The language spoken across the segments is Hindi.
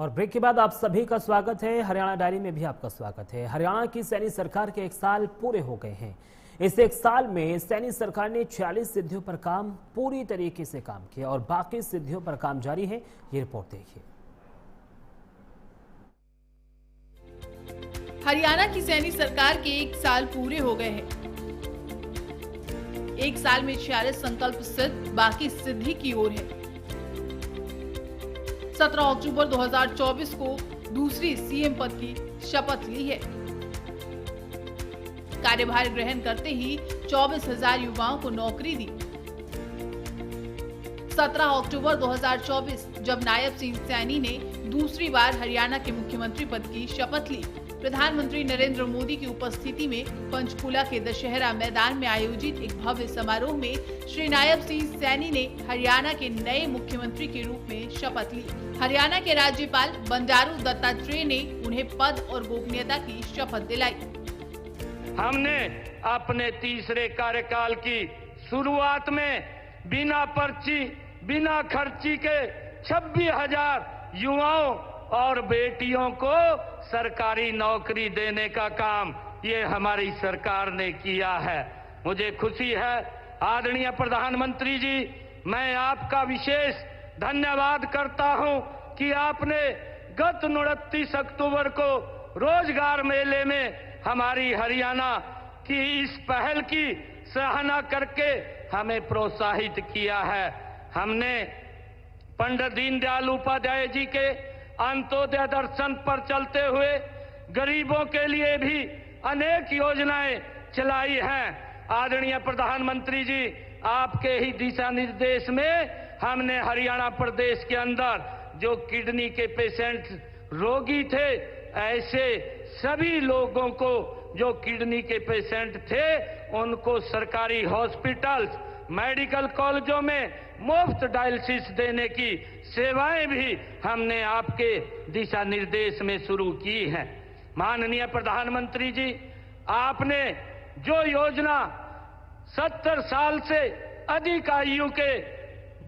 और ब्रेक के बाद आप सभी का स्वागत है। हरियाणा डायरी में भी आपका स्वागत है। हरियाणा की सैनी सरकार के 1 साल पूरे हो गए हैं। इस 1 साल में सैनी सरकार ने 46 सिद्धियों पर काम पूरी तरीके से काम किया और बाकी सिद्धियों पर काम जारी है। ये रिपोर्ट देखिए। हरियाणा की सैनी सरकार के 1 साल पूरे हो गए हैं। 1 साल में 46 संकल्प सिद्ध, बाकी सिद्धि की ओर है। 17 अक्टूबर 2024 को दूसरी सीएम पद की शपथ ली है। कार्यभार ग्रहण करते ही 24,000 युवाओं को नौकरी दी। 17 अक्टूबर 2024 जब नायब सिंह सैनी ने दूसरी बार हरियाणा के मुख्यमंत्री पद की शपथ ली, प्रधानमंत्री नरेंद्र मोदी की उपस्थिति में पंचकूला के दशहरा मैदान में आयोजित एक भव्य समारोह में श्री नायब सिंह सैनी ने हरियाणा के नए मुख्यमंत्री के रूप में शपथ ली। हरियाणा के राज्यपाल बंडारू दत्तात्रेय ने उन्हें पद और गोपनीयता की शपथ दिलाई। हमने अपने तीसरे कार्यकाल की शुरुआत में बिना पर्ची, बिना खर्ची के 26,000 युवाओं और बेटियों को सरकारी नौकरी देने का काम ये हमारी सरकार ने किया है। मुझे खुशी है आदरणीय प्रधानमंत्री जी, मैं आपका विशेष धन्यवाद करता हूं कि आपने गत 29 अक्टूबर को रोजगार मेले में हमारी हरियाणा की इस पहल की सराहना करके हमें प्रोत्साहित किया है। हमने पंडित दीनदयाल उपाध्याय जी के अंत्योदय दर्शन पर चलते हुए गरीबों के लिए भी अनेक योजनाएं चलाई हैं। आदरणीय प्रधानमंत्री जी, आपके ही दिशा निर्देश में हमने हरियाणा प्रदेश के अंदर जो किडनी के पेशेंट रोगी थे, ऐसे सभी लोगों को जो किडनी के पेशेंट थे उनको सरकारी हॉस्पिटल्स, मेडिकल कॉलेजों में मुफ्त डायलिसिस देने की सेवाएं भी हमने आपके दिशा निर्देश में शुरू की हैं। माननीय प्रधानमंत्री जी, आपने जो योजना 70 साल से अधिक आयु के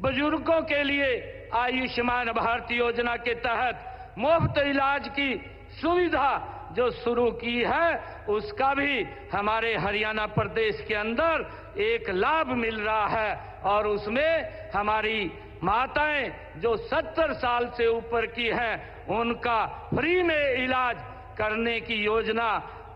बुजुर्गों के लिए आयुष्मान भारत योजना के तहत मुफ्त इलाज की सुविधा जो शुरू की है, उसका भी हमारे हरियाणा प्रदेश के अंदर एक लाभ मिल रहा है और उसमें हमारी माताएं जो 70 साल से ऊपर की हैं उनका फ्री में इलाज करने की योजना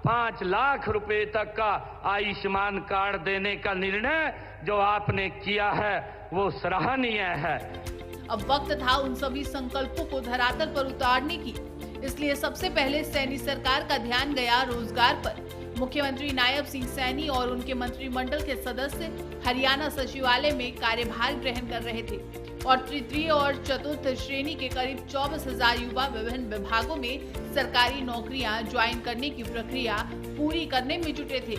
5 लाख रुपए तक का आयुष्मान कार्ड देने का निर्णय जो आपने किया है वो सराहनीय है। अब वक्त था उन सभी संकल्पों को धरातल पर उतारने की, इसलिए सबसे पहले सैनी सरकार का ध्यान गया रोजगार पर। मुख्यमंत्री नायब सिंह सैनी और उनके मंत्रिमंडल के सदस्य हरियाणा सचिवालय में कार्यभार ग्रहण कर रहे थे और तृतीय और चतुर्थ श्रेणी के करीब 24,000 युवा विभिन्न विभागों में सरकारी नौकरियां ज्वाइन करने की प्रक्रिया पूरी करने में जुटे थे।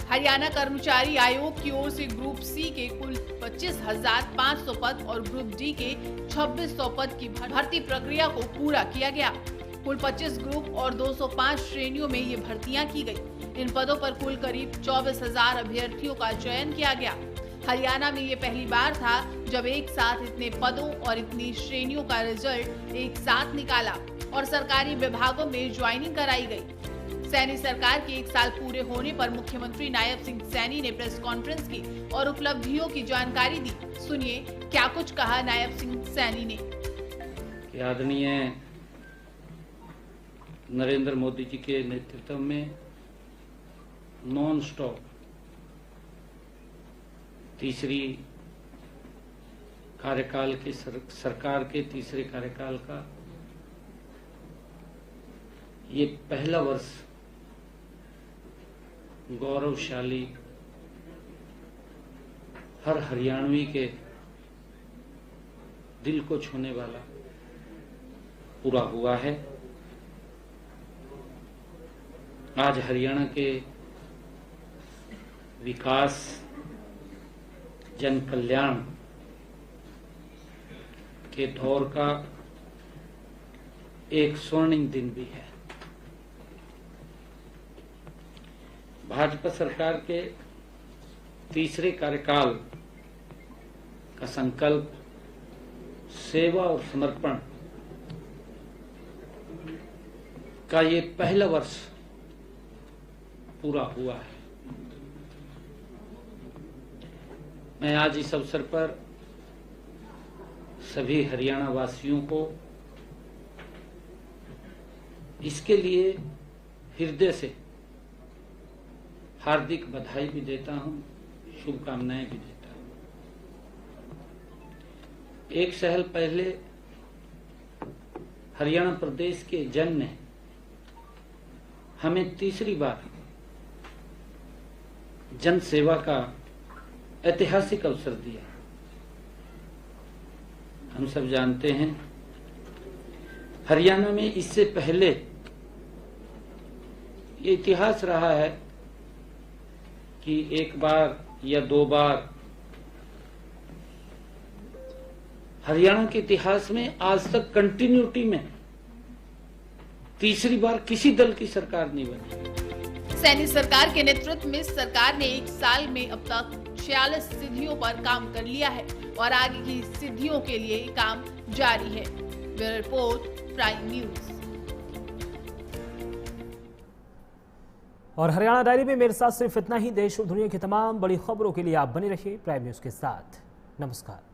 हरियाणा कर्मचारी आयोग की ओर से ग्रुप सी के कुल 25,500 पद और ग्रुप डी के 2600 पद की भर्ती प्रक्रिया को पूरा किया गया। कुल 25 ग्रुप और 205 श्रेणियों में ये भर्तियां की गई। इन पदों पर कुल करीब 24,000 अभ्यर्थियों का चयन किया गया। हरियाणा में ये पहली बार था जब एक साथ इतने पदों और इतनी श्रेणियों का रिजल्ट एक साथ निकाला और सरकारी विभागों में ज्वाइनिंग कराई गई। सैनी सरकार के 1 साल पूरे होने पर मुख्यमंत्री नायब सिंह सैनी ने प्रेस कॉन्फ्रेंस की और उपलब्धियों की जानकारी दी। सुनिए क्या कुछ कहा नायब सिंह सैनी ने। आदरणीय नरेंद्र मोदी जी के नेतृत्व में नॉन स्टॉप तीसरी कार्यकाल की सरकार के तीसरे कार्यकाल का ये पहला वर्ष गौरवशाली हर हरियाणवी के दिल को छूने वाला पूरा हुआ है। आज हरियाणा के विकास, जन कल्याण के दौर का एक स्वर्णिम दिन भी है। भाजपा सरकार के तीसरे कार्यकाल का संकल्प सेवा और समर्पण का ये पहला वर्ष पूरा हुआ है। मैं आज इस अवसर पर सभी हरियाणा वासियों को इसके लिए हृदय से हार्दिक बधाई भी देता हूं, शुभकामनाएं भी देता हूं। एक साल पहले हरियाणा प्रदेश के जन ने हमें तीसरी बार जन सेवा का ऐतिहासिक अवसर दिया। हम सब जानते हैं हरियाणा में इससे पहले ये इतिहास रहा है कि एक बार या दो बार हरियाणा के इतिहास में आज तक कंटिन्यूटी में तीसरी बार किसी दल की सरकार नहीं बनी। सैनी सरकार के नेतृत्व में सरकार ने एक साल में अब तक 46 सिद्धियों पर काम कर लिया है और आगे की सिद्धियों के लिए काम जारी है। Bureau report, prime news. और हरियाणा डायरी में मेरे साथ सिर्फ इतना ही। देश और दुनिया की तमाम बड़ी खबरों के लिए आप बने रहिए प्राइम न्यूज के साथ। नमस्कार।